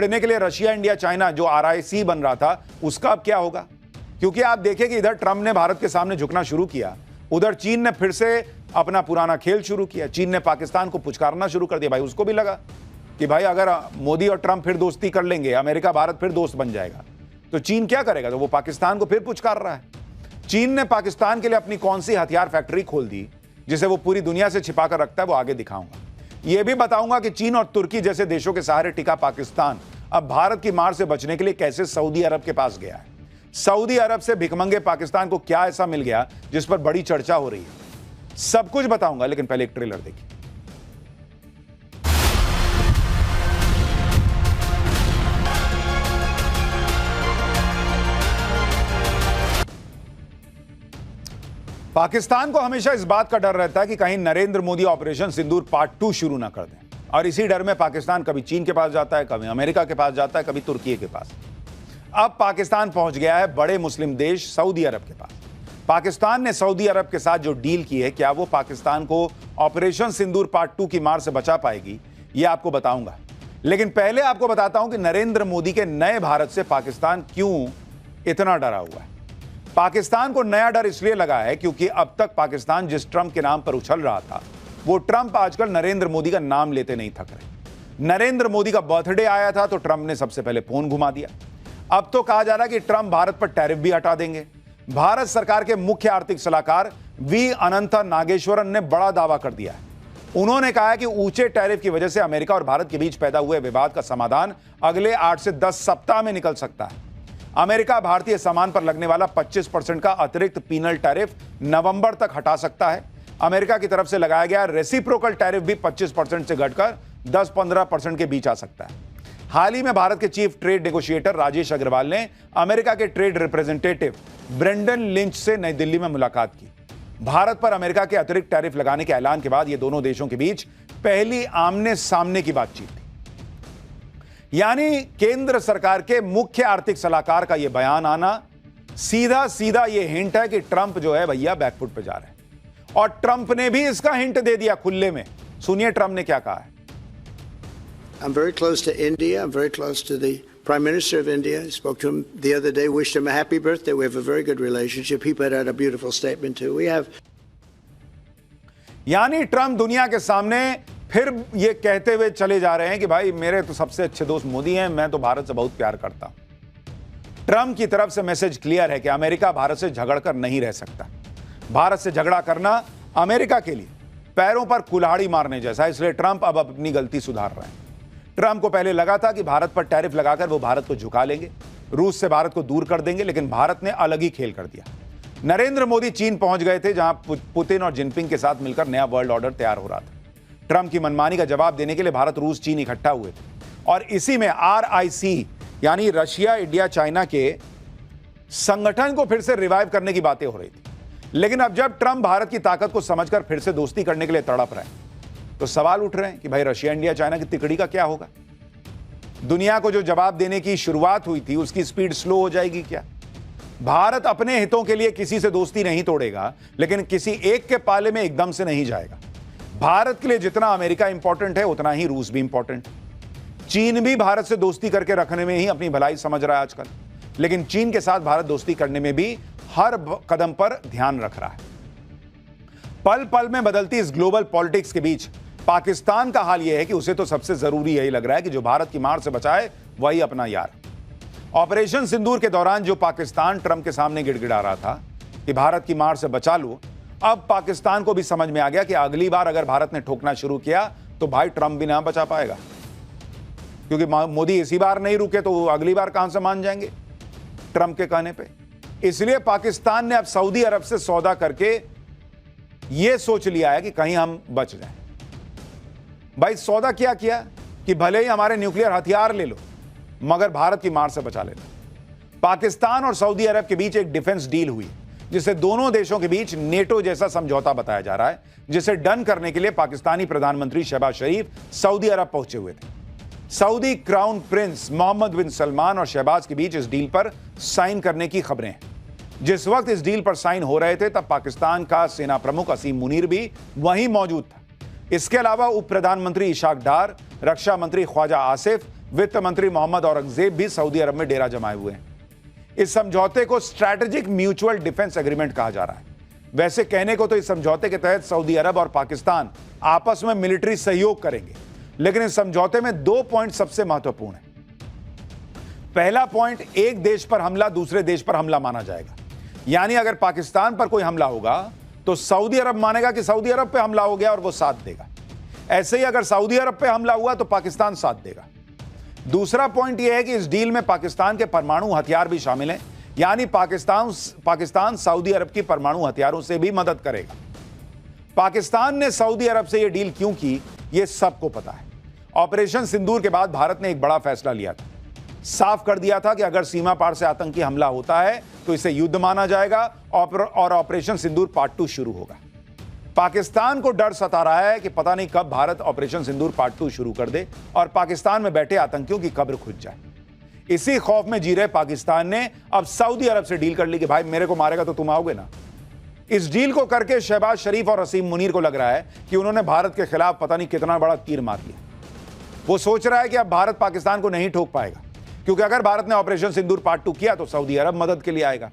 लड़ने के लिए रशिया, इंडिया, चाइना जो RIC बन रहा था, उसका अब क्या होगा? क्योंकि आप देखें कि इधर ट्रंप ने भारत के सामने झुकना शुरू किया, उधर चीन ने फिर से अपना पुराना खेल शुरू किया। चीन ने पाकिस्तान को पुचकारना शुरू कर दिया। भाई उसको भी लगा कि भाई अगर मोदी और ट्रंप फिर दोस्ती कर लेंगे, अमेरिका भारत फिर दोस्त बन जाएगा, तो चीन क्या करेगा? तो वो पाकिस्तान को फिर पुचकार रहा है। चीन ने पाकिस्तान के लिए अपनी कौन सी हथियार फैक्ट्री खोल दी जिसे वो पूरी दुनिया से छिपाकर रखता है, वो आगे दिखाऊंगा। यह भी बताऊंगा कि चीन और तुर्की जैसे देशों के सहारे टिका पाकिस्तान अब भारत की मार से बचने के लिए कैसे सऊदी अरब के पास गया है। सऊदी अरब से भिखमंगे पाकिस्तान को क्या ऐसा मिल गया जिस पर बड़ी चर्चा हो रही है, सब कुछ बताऊंगा। लेकिन पहले एक ट्रेलर देखिए। पाकिस्तान को हमेशा इस बात का डर रहता है कि कहीं नरेंद्र मोदी ऑपरेशन सिंदूर पार्ट 2 शुरू ना कर दें, और इसी डर में पाकिस्तान कभी चीन के पास जाता है, कभी अमेरिका के पास जाता है, कभी तुर्की के पास। अब पाकिस्तान पहुंच गया है बड़े मुस्लिम देश सऊदी अरब के पास। पाकिस्तान ने सऊदी अरब के साथ जो डील की है, क्या वो पाकिस्तान को ऑपरेशन सिंदूर पार्ट 2 की मार से बचा पाएगी, यह आपको बताऊंगा। लेकिन पहले आपको बताता हूं कि नरेंद्र मोदी के नए भारत से पाकिस्तान क्यों इतना डरा हुआ है। पाकिस्तान को नया डर इसलिए लगा है क्योंकि अब तक पाकिस्तान जिस ट्रंप के नाम पर उछल रहा था, वो ट्रंप आजकल नरेंद्र मोदी का नाम लेते नहीं थक रहे। नरेंद्र मोदी का बर्थडे आया था तो ट्रंप ने सबसे पहले फोन घुमा दिया। अब तो कहा जा रहा है कि ट्रंप भारत पर टैरिफ भी हटा देंगे। भारत सरकार के मुख्य आर्थिक सलाहकार वी अनंता नागेश्वरन ने बड़ा दावा कर दिया है। उन्होंने कहा है कि ऊंचे टैरिफ की वजह से अमेरिका और भारत के बीच पैदा हुए विवाद का समाधान अगले 8 से 10 सप्ताह में निकल सकता है। अमेरिका भारतीय सामान पर लगने वाला 25% का अतिरिक्त पीनल टैरिफ नवंबर तक हटा सकता है। अमेरिका की तरफ से लगाया गया रेसिप्रोकल टैरिफ भी 25% से घटकर 10-15% के बीच आ सकता है। हाल ही में भारत के chief trade negotiator Rajesh Agrawal ने अमेरिका के ट्रेड रिप्रेजेंटेटिव ब्रेंडन लिंच से नई दिल्ली में मुलाकात की। भारत पर अमेरिका के अतिरिक्त टैरिफ लगाने के ऐलान के बाद यह दोनों देशों के बीच पहली आमने सामने की बातचीत थी। यानी केंद्र सरकार के मुख्य आर्थिक सलाहकार का यह बयान आना सीधा सीधा यह हिंट है कि ट्रंप जो है भैया बैकफुट पे जा रहे हैं। और ट्रंप ने भी इसका हिंट दे दिया खुले में। सुनिए ट्रंप ने क्या कहा है। I'm very close to India. I'm very close to the Prime Minister of India. I spoke to him the other day, wished him a happy birthday. We have a very good relationship. He put out a beautiful statement too. We have. यानी Trump दुनिया के सामने फिर ये कहते हुए चले जा रहे हैं कि भाई मेरे तो सबसे अच्छे दोस्त मोदी हैं, मैं तो भारत से बहुत प्यार करता हूं। ट्रंप की तरफ से मैसेज क्लियर है कि अमेरिका भारत से झगड़कर नहीं रह सकता। भारत से झगड़ा करना अमेरिका के लिए पैरों पर कुल्हाड़ी मारने जैसा है। इसलिए ट्रंप अब अपनी गलती सुधार रहे हैं। ट्रंप को पहले लगा था कि भारत पर टैरिफ लगाकर वो भारत को झुका लेंगे, रूस से भारत को दूर कर देंगे, लेकिन भारत ने अलग ही खेल कर दिया। नरेंद्र मोदी चीन पहुंच गए थे, जहां पुतिन और जिनपिंग के साथ मिलकर नया वर्ल्ड ऑर्डर तैयार हो रहा था। ट्रंप की मनमानी का जवाब देने के लिए भारत, रूस, चीन इकट्ठा हुए थे और इसी में RIC यानी रशिया, इंडिया, चाइना के संगठन को फिर से रिवाइव करने की बातें हो रही थी। लेकिन अब जब ट्रंप भारत की ताकत को समझकर फिर से दोस्ती करने के लिए तड़प रहे हैं, तो सवाल उठ रहे हैं कि भाई रशिया, इंडिया, चाइना की तिकड़ी का क्या होगा। दुनिया को जो जवाब देने की शुरुआत हुई थी उसकी स्पीड स्लो हो जाएगी क्या। भारत अपने हितों के लिए किसी से दोस्ती नहीं तोड़ेगा, लेकिन किसी एक के पाले में एकदम से नहीं जाएगा। भारत के लिए जितना अमेरिका इंपॉर्टेंट है उतना ही रूस भी इंपॉर्टेंट है। चीन भी भारत से दोस्ती करके रखने में ही अपनी भलाई समझ रहा है आजकल, लेकिन चीन के साथ भारत दोस्ती करने में भी हर कदम पर ध्यान रख रहा है। पल पल में बदलती इस ग्लोबल पॉलिटिक्स के बीच पाकिस्तान का हाल यह है कि उसे तो सबसे जरूरी यही लग रहा है कि जो भारत की मार से बचाए वही अपना यार। ऑपरेशन सिंदूर के दौरान जो पाकिस्तान ट्रंप के सामने गिड़गिड़ा रहा था कि भारत की मार से बचा लो, अब पाकिस्तान को भी समझ में आ गया कि अगली बार अगर भारत ने ठोकना शुरू किया तो भाई ट्रंप भी ना बचा पाएगा, क्योंकि मोदी इसी बार नहीं रुके तो अगली बार कहां से मान जाएंगे ट्रंप के कहने पे। इसलिए पाकिस्तान ने अब सऊदी अरब से सौदा करके यह सोच लिया है कि कहीं हम बच जाएं। भाई सौदा क्या किया कि भले ही हमारे न्यूक्लियर हथियार ले लो मगर भारत की मार से बचा लेना। पाकिस्तान और सऊदी अरब के बीच एक डिफेंस डील हुई जिसे दोनों देशों के बीच नेटो जैसा समझौता बताया जा रहा है, जिसे डन करने के लिए पाकिस्तानी प्रधानमंत्री शहबाज शरीफ सऊदी अरब पहुंचे हुए थे। सऊदी क्राउन प्रिंस मोहम्मद बिन सलमान और शहबाज के बीच इस डील पर साइन करने की खबरें हैं। जिस वक्त इस डील पर साइन हो रहे थे तब पाकिस्तान का सेना प्रमुख असीम मुनीर भी वहीं मौजूद था। इसके अलावा उप प्रधानमंत्री इशाक डार, रक्षा मंत्री ख्वाजा आसिफ, वित्त मंत्री मोहम्मद औरंगजेब भी सऊदी अरब में डेरा जमाए हुए हैं। इस समझौते को स्ट्रैटेजिक म्यूचुअल डिफेंस एग्रीमेंट कहा जा रहा है। वैसे कहने को तो इस समझौते के तहत सऊदी अरब और पाकिस्तान आपस में मिलिट्री सहयोग करेंगे, लेकिन इस समझौते में 2 पॉइंट सबसे महत्वपूर्ण है। पहला पॉइंट, एक देश पर हमला दूसरे देश पर हमला माना जाएगा। यानी अगर पाकिस्तान पर कोई हमला होगा तो सऊदी अरब मानेगा कि सऊदी अरब पे हमला हो गया और वो साथ देगा। ऐसे ही अगर सऊदी अरब पे हमला हुआ तो पाकिस्तान साथ देगा। दूसरा पॉइंट यह है कि इस डील में पाकिस्तान के परमाणु हथियार भी शामिल हैं, यानी पाकिस्तान सऊदी अरब की परमाणु हथियारों से भी मदद करेगा। पाकिस्तान ने सऊदी अरब से यह डील क्यों की, यह सबको पता है। ऑपरेशन सिंदूर के बाद भारत ने एक बड़ा फैसला लिया था। साफ कर दिया था कि अगर सीमा पार से आतंकी हमला होता है तो इसे युद्ध माना जाएगा और ऑपरेशन सिंदूर पार्ट 2 शुरू होगा। पाकिस्तान को डर सता रहा है कि पता नहीं कब भारत ऑपरेशन सिंदूर पार्ट 2 शुरू कर दे और पाकिस्तान में बैठे आतंकियों की कब्र खुद जाए। इसी खौफ में जी रहे पाकिस्तान ने अब सऊदी अरब से डील कर ली कि भाई मेरे को मारेगा तो तुम आओगे ना। इस डील को करके शहबाज शरीफ और असीम मुनीर को लग रहा है कि उन्होंने भारत के खिलाफ पता नहीं कितना बड़ा तीर मार लिया। वो सोच रहा है कि अब भारत पाकिस्तान को नहीं ठोक पाएगा, क्योंकि अगर भारत ने ऑपरेशन सिंदूर पार्ट 2 किया तो सऊदी अरब मदद के लिए आएगा।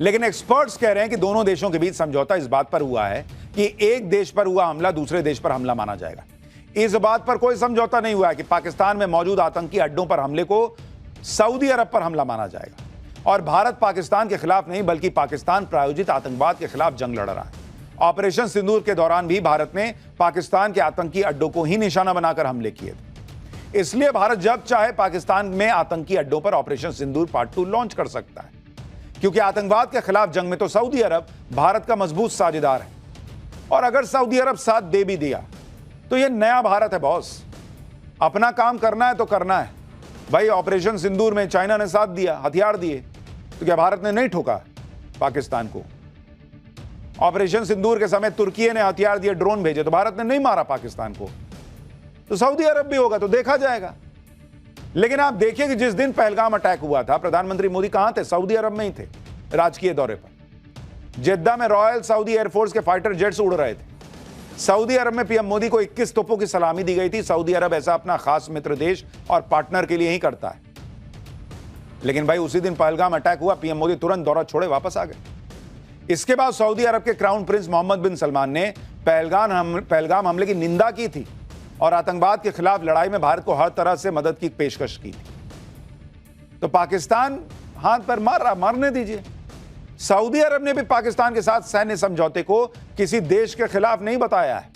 लेकिन एक्सपर्ट्स कह रहे हैं कि दोनों देशों के बीच समझौता इस बात पर हुआ है कि एक देश पर हुआ हमला दूसरे देश पर हमला माना जाएगा। इस बात पर कोई समझौता नहीं हुआ है कि पाकिस्तान में मौजूद आतंकी अड्डों पर हमले को सऊदी अरब पर हमला माना जाएगा। और भारत पाकिस्तान के खिलाफ नहीं बल्कि पाकिस्तान प्रायोजित आतंकवाद के खिलाफ जंग लड़ रहा है। ऑपरेशन सिंदूर के दौरान भी भारत ने पाकिस्तान के आतंकी अड्डों को ही निशाना बनाकर हमले किए थे। इसलिए भारत जब चाहे पाकिस्तान में आतंकी अड्डों पर ऑपरेशन सिंदूर पार्ट 2 लॉन्च कर सकता है, क्योंकि आतंकवाद के खिलाफ जंग में तो सऊदी अरब भारत का मजबूत साझेदार है। और अगर सऊदी अरब साथ दे भी दिया तो यह नया भारत है बॉस। अपना काम करना है तो करना है भाई। ऑपरेशन सिंदूर में चाइना ने साथ दिया, हथियार दिए, तो क्या भारत ने नहीं ठोका पाकिस्तान को? ऑपरेशन सिंदूर के समय तुर्की ने हथियार दिए, ड्रोन भेजे, तो भारत ने नहीं मारा पाकिस्तान को। तो सऊदी अरब भी होगा तो देखा जाएगा। लेकिन आप देखिए कि जिस दिन पहलगाम अटैक हुआ था, प्रधानमंत्री मोदी कहां थे? सऊदी अरब में ही थे, राजकीय दौरे पर। जेद्दा में रॉयल सऊदी एयरफोर्स के फाइटर जेट्स उड़ रहे थे। सऊदी अरब में पीएम मोदी को 21 तोपों की सलामी दी गई थी। सऊदी अरब ऐसा अपना खास मित्र देश और पार्टनर के लिए ही करता है। लेकिन भाई उसी दिन पहलगाम अटैक हुआ, पीएम मोदी तुरंत दौरा छोड़े वापस आ गए। इसके बाद सऊदी अरब के क्राउन प्रिंस मोहम्मद बिन सलमान ने पहलगाम हमले की निंदा की थी और आतंकवाद के खिलाफ लड़ाई में भारत को हर तरह से मदद की पेशकश की थी। तो पाकिस्तान हाथ पर मार रहा, मारने दीजिए। सऊदी अरब ने भी पाकिस्तान के साथ सैन्य समझौते को किसी देश के खिलाफ नहीं बताया है,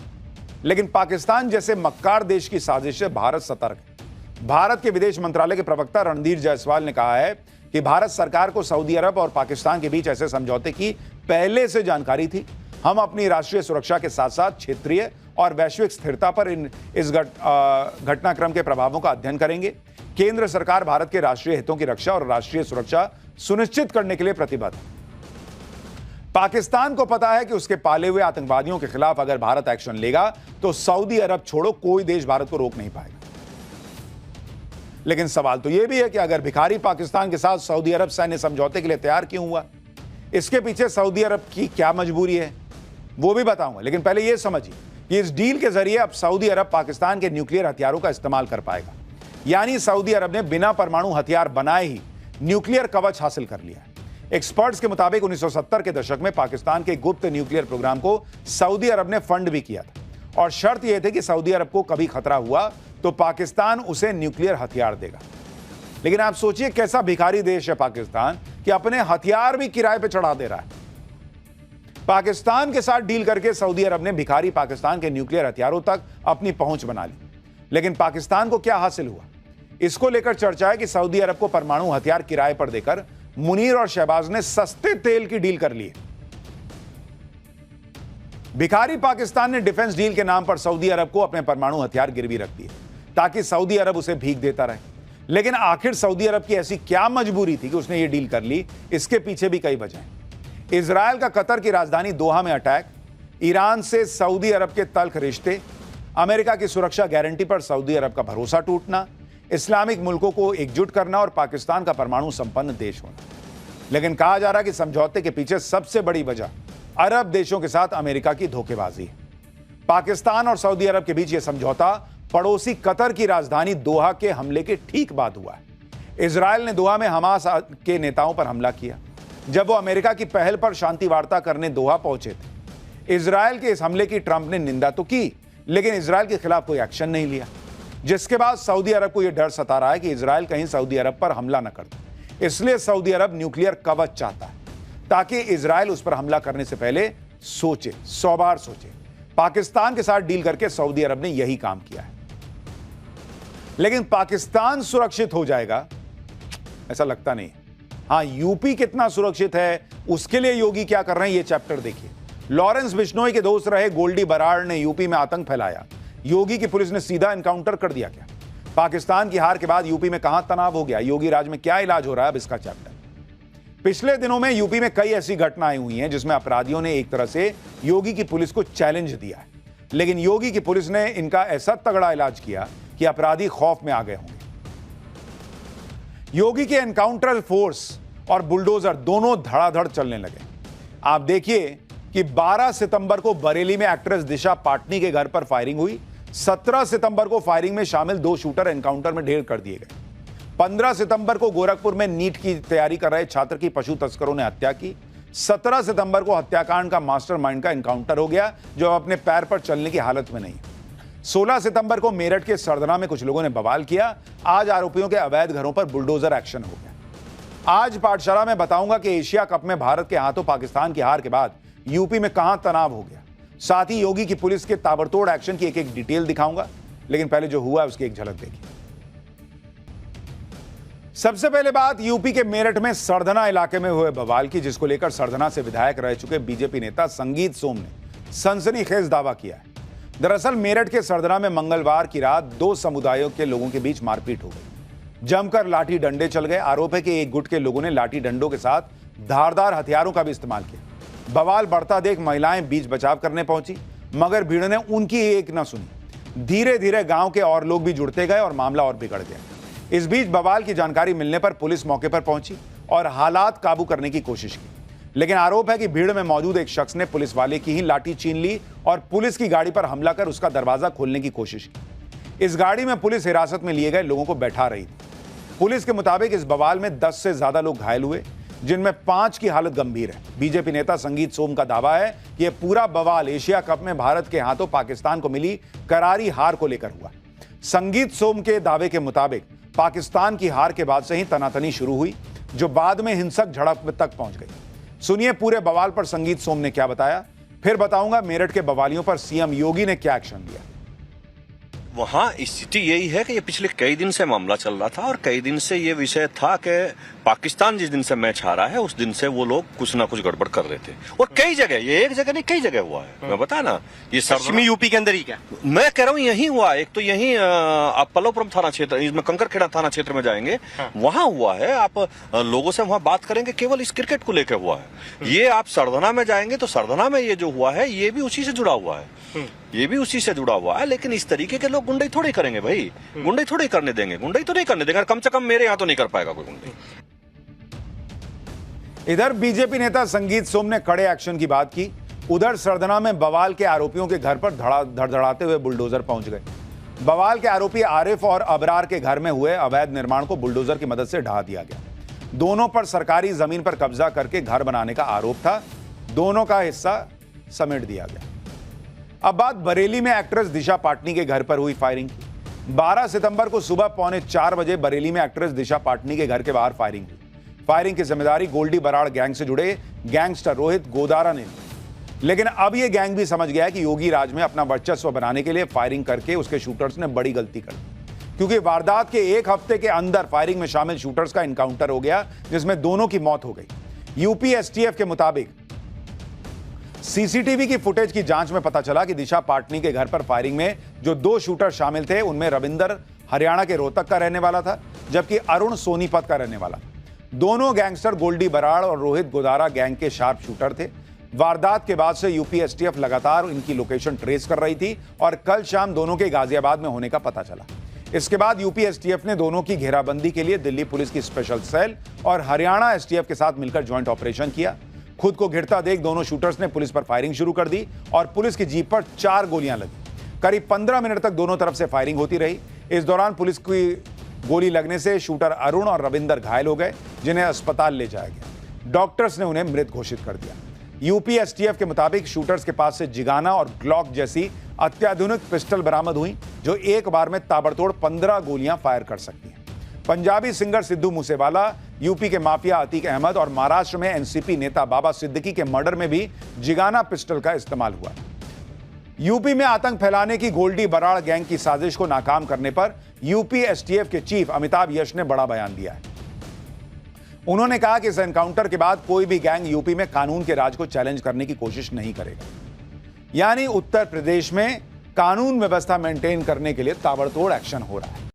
लेकिन पाकिस्तान जैसे मक्कार देश की साजिश से भारत सतर्क है। भारत के विदेश मंत्रालय के प्रवक्ता रणधीर जायसवाल ने कहा है कि भारत सरकार को सऊदी अरब और पाकिस्तान के बीच ऐसे समझौते की पहले से जानकारी थी। हम अपनी राष्ट्रीय सुरक्षा के साथ साथ क्षेत्रीय और वैश्विक स्थिरता पर इस घटनाक्रम के प्रभावों का अध्ययन करेंगे। केंद्र सरकार भारत के राष्ट्रीय हितों की रक्षा और राष्ट्रीय सुरक्षा सुनिश्चित करने के लिए प्रतिबद्ध है। पाकिस्तान को पता है कि उसके पाले हुए आतंकवादियों के खिलाफ अगर भारत एक्शन लेगा तो सऊदी अरब छोड़ो कोई देश भारत को रोक नहीं पाएगा। लेकिन सवाल तो यह भी है कि अगर भिखारी पाकिस्तान के साथ सऊदी अरब सैन्य समझौते के लिए तैयार क्यों हुआ? इसके पीछे सऊदी अरब की क्या मजबूरी है वो भी बताऊंगा। लेकिन पहले यह समझिए कि इस डील के जरिए अब सऊदी अरब पाकिस्तान के न्यूक्लियर हथियारों का इस्तेमाल कर पाएगा। यानी सऊदी अरब ने बिना परमाणु हथियार बनाए ही न्यूक्लियर कवच हासिल कर लिया है। एक्सपर्ट्स के मुताबिक 1970 के दशक में पाकिस्तान के गुप्त न्यूक्लियर प्रोग्राम को सऊदी अरब ने फंड भी किया था और शर्त यह थी कि सऊदी अरब को कभी खतरा हुआ तो पाकिस्तान उसे न्यूक्लियर हथियार देगा। लेकिन आप सोचिए कैसा भिखारी देश है पाकिस्तान कि अपने हथियार भी किराए पे चढ़ा दे रहा है। पाकिस्तान के साथ डील करके सऊदी अरब ने भिखारी पाकिस्तान के न्यूक्लियर हथियारों तक अपनी पहुंच बना ली। लेकिन पाकिस्तान को क्या हासिल हुआ? इसको लेकर चर्चा है कि सऊदी अरब को परमाणु हथियार किराए पर देकर मुनीर और शहबाज ने सस्ते तेल की डील कर ली। भिखारी पाकिस्तान ने डिफेंस डील के नाम पर सऊदी अरब को अपने परमाणु हथियार गिरवी रख दिए ताकि सऊदी अरब उसे भीख देता रहे। लेकिन आखिर सऊदी अरब की ऐसी क्या मजबूरी थी कि उसने ये डील कर ली? इसके पीछे भी कई वजह हैं। इजरायल का कतर की राजधानी दोहा में अटैक, ईरान से सऊदी अरब के तल्ख रिश्ते, अमेरिका की सुरक्षा गारंटी पर सऊदी अरब का भरोसा टूटना, इस्लामिक मुल्कों को एकजुट करना और पाकिस्तान का परमाणु संपन्न देश होना। लेकिन कहा जा रहा है कि समझौते के पीछे सबसे बड़ी वजह अरब देशों के साथ अमेरिका की धोखेबाजी है। पाकिस्तान और सऊदी अरब के बीच यह समझौता पड़ोसी कतर की राजधानी दोहा के हमले के ठीक बाद हुआ है। इजरायल ने दोहा में हमास के नेताओं पर हमला किया जब वो अमेरिका की पहल पर शांति वार्ता करने दोहा पहुंचे थे। इजरायल के इस हमले की ट्रंप ने निंदा तो की, लेकिन इजरायल के खिलाफ कोई एक्शन नहीं लिया, जिसके बाद सऊदी अरब को यह डर सता रहा है कि इजरायल कहीं सऊदी अरब पर हमला न कर दे। इसलिए सऊदी अरब न्यूक्लियर कवच चाहता है ताकि इजरायल उस पर हमला करने से पहले सोचे, 100 बार सोचे। पाकिस्तान के साथ डील करके सऊदी अरब ने यही काम किया है, लेकिन पाकिस्तान सुरक्षित हो जाएगा ऐसा लगता नहीं। हां, यूपी कितना सुरक्षित है उसके लिए योगी क्या कर रहे हैं, ये चैप्टर देखिए। लॉरेंस बिश्नोई के दोस्त रहे गोल्डी बराड़ ने यूपी में आतंक फैलाया, योगी की पुलिस ने सीधा एनकाउंटर कर दिया। क्या पाकिस्तान की हार के बाद यूपी में कहां तनाव हो गया, योगी राज में क्या इलाज हो रहा है, अब इसका चैप्टर। पिछले दिनों में यूपी में कई ऐसी घटनाएं हुई हैं जिसमें अपराधियों ने एक तरह से योगी की पुलिस को चैलेंज दिया है, लेकिन योगी की पुलिस ने इनका ऐसा तगड़ा इलाज किया कि अपराधी खौफ में आ गए होंगे। योगी के एनकाउंटर फोर्स और बुलडोजर दोनों धड़ाधड़ चलने लगे। आप देखिए कि 12 सितंबर को बरेली में एक्ट्रेस दिशा पाटनी के घर पर फायरिंग हुई। 17 सितंबर को फायरिंग में शामिल 2 शूटर एनकाउंटर में ढेर कर दिए गए। 15 सितंबर को गोरखपुर में नीट की तैयारी कर रहे छात्र की पशु तस्करों ने हत्या की। 17 सितंबर को हत्याकांड का मास्टरमाइंड का एनकाउंटर हो गया जो अपने पैर पर चलने की हालत में नहीं। 16 सितंबर को मेरठ के सरदना में कुछ लोगों ने बवाल किया। आज आरोपियों के अवैध घरों पर बुलडोजर एक्शन हो गया। आज पाठशाला में बताऊंगा कि एशिया कप में भारत के हाथों पाकिस्तान की हार के बाद यूपी में कहां तनाव हो गया। साथ ही योगी की पुलिस के ताबड़तोड़ एक्शन की एक डिटेल दिखाऊंगा, लेकिन पहले जो हुआ उसकी एक झलक देखिए। सबसे पहले बात यूपी के मेरठ में सरधना इलाके में हुए बवाल की, जिसको लेकर सरधना से विधायक रह चुके बीजेपी नेता संगीत सोम ने सनसनीखेज दावा किया है। दरअसल मेरठ के सरधना में मंगलवार की रात 2 समुदायों के लोगों के बीच मारपीट हो गई। जमकर लाठी डंडे चल गए। आरोप है कि एक गुट के लोगों ने लाठी डंडों के साथ धारदार हथियारों का भी इस्तेमाल किया। बवाल बढ़ता देख महिलाएं बीच बचाव करने पहुंची, मगर भीड़ ने उनकी एक न सुनी। धीरे धीरे गांव के और लोग भी जुड़ते गए और मामला और बिगड़ गया। इस बीच बवाल की जानकारी मिलने पर पुलिस मौके पर पहुंची और हालात काबू करने की कोशिश की, लेकिन आरोप है कि भीड़ में मौजूद एक शख्स ने पुलिस वाले की ही लाठी छीन ली और पुलिस की गाड़ी पर हमला कर उसका दरवाजा खोलने की कोशिश की। इस गाड़ी में पुलिस हिरासत में लिए गए लोगों को बैठा रही थी। पुलिस के मुताबिक इस बवाल में 10 से ज्यादा लोग घायल हुए, जिनमें 5 की हालत गंभीर है। बीजेपी नेता संगीत सोम का दावा है कि यह पूरा बवाल एशिया कप में भारत के हाथों पाकिस्तान को मिली करारी हार को लेकर हुआ। संगीत सोम के दावे के मुताबिक पाकिस्तान की हार के बाद से ही तनातनी शुरू हुई, जो बाद में हिंसक झड़प तक पहुंच गई। सुनिए पूरे बवाल पर संगीत सोम ने क्या बताया, फिर बताऊंगा मेरठ के बवालियों पर सीएम योगी ने क्या एक्शन लिया। वहाँ स्थिति यही है कि ये पिछले कई दिन से मामला चल रहा था और कई दिन से ये विषय था कि पाकिस्तान जिस दिन से मैच हारा है उस दिन से वो लोग कुछ ना कुछ गड़बड़ कर रहे थे। और कई जगह, ये एक जगह नहीं कई जगह हुआ है। मैं बता ना, ये पश्चिमी यूपी के अंदर ही क्या मैं कह रहा हूँ यही हुआ। एक तो यही आप पल्लवपुरम थाना क्षेत्र, इसमें कंकरखेड़ा थाना क्षेत्र में जाएंगे, वहां हुआ है। आप लोगों से वहां बात करेंगे, केवल इस क्रिकेट को लेकर हुआ है। ये आप सरधना में जाएंगे तो सरधना में ये जो हुआ है ये भी उसी से जुड़ा हुआ है, ये भी उसी से जुड़ा हुआ है। लेकिन इस तरीके के लोग गुंडई थोड़ी करेंगे भाई, गुंडई थोड़ी करने देंगे, गुंडई तो नहीं करने देंगे। कम से कम मेरे यहाँ तो नहीं कर पाएगा कोई गुंडई। इधर बीजेपी नेता संगीत सोम ने कड़े एक्शन की बात की। उधर सरधना में बवाल के आरोपियों के घर पर धड़धड़ाते हुए बुलडोजर पहुंच गए। बवाल के आरोपी आरिफ और अबरार के घर में हुए अवैध निर्माण को बुलडोजर की मदद से ढहा दिया गया। दोनों पर सरकारी जमीन पर कब्जा करके घर बनाने का आरोप था। दोनों का हिस्सा समेट दिया गया। अब बात बरेली में एक्ट्रेस दिशा पाटनी के घर पर हुई फायरिंग की। 12 सितंबर को सुबह 3:45 बजे बरेली में एक्ट्रेस दिशा पाटनी के घर के बाहर फायरिंग हुई। फायरिंग की जिम्मेदारी गोल्डी बराड़ गैंग से जुड़े गैंगस्टर रोहित गोदारा ने ली। लेकिन अब यह गैंग भी समझ गया कि योगी राज में अपना वर्चस्व बनाने के लिए फायरिंग करके उसके शूटर्स ने बड़ी गलती कर दी, क्योंकि वारदात के 1 हफ्ते के अंदर फायरिंग में शामिल शूटर्स का इनकाउंटर हो गया, जिसमें दोनों की मौत हो गई। यूपी एसटीएफ के मुताबिक सीसीटीवी की फुटेज की जांच में पता चला कि दिशा पाटनी के घर पर फायरिंग में जो 2 शूटर शामिल थे, उनमें रविंदर हरियाणा के रोहतक का रहने वाला था, जबकि अरुण सोनीपत का रहने वाला। दोनों गैंगस्टर गोल्डी बराड़ और रोहित गोदारा गैंग के शार्प शूटर थे। वारदात के बाद से यूपी एसटीएफ लगातार इनकी लोकेशन ट्रेस कर रही थी और कल शाम दोनों के गाजियाबाद में होने का पता चला। इसके बाद यूपी एसटीएफ ने दोनों की घेराबंदी के लिए दिल्ली पुलिस की स्पेशल सेल और हरियाणा एसटीएफ के साथ मिलकर ज्वाइंट ऑपरेशन किया। खुद को घिरता देख दोनों शूटर्स ने पुलिस पर फायरिंग शुरू कर दी और पुलिस की जीप पर 4 गोलियां लगी। करीब 15 मिनट तक दोनों तरफ से फायरिंग होती रही। इस दौरान पुलिस की गोली लगने से शूटर अरुण और रविंदर घायल हो गए, जिन्हें अस्पताल ले जाया गया। डॉक्टर्स ने उन्हें मृत घोषित कर दिया। यूपी एसटीएफ के मुताबिक शूटर्स के पास से जिगाना और ग्लॉक जैसी अत्याधुनिक पिस्टल बरामद हुई, जो एक बार में ताबड़तोड़ 15 गोलियां फायर कर सकती हैं। पंजाबी सिंगर सिद्धू मूसेवाला, यूपी के माफिया अतीक अहमद और महाराष्ट्र में एनसीपी नेता बाबा सिद्दीकी के मर्डर में भी जिगाना पिस्टल का इस्तेमाल हुआ। यूपी में आतंक फैलाने की गोल्डी बराड़ गैंग की साजिश को नाकाम करने पर यूपी एसटीएफ के चीफ अमिताभ यश ने बड़ा बयान दिया है। उन्होंने कहा कि इस एनकाउंटर के बाद कोई भी गैंग यूपी में कानून के राज को चैलेंज करने की कोशिश नहीं करेगा। यानी उत्तर प्रदेश में कानून व्यवस्था मेंटेन करने के लिए ताबड़तोड़ एक्शन हो रहा है।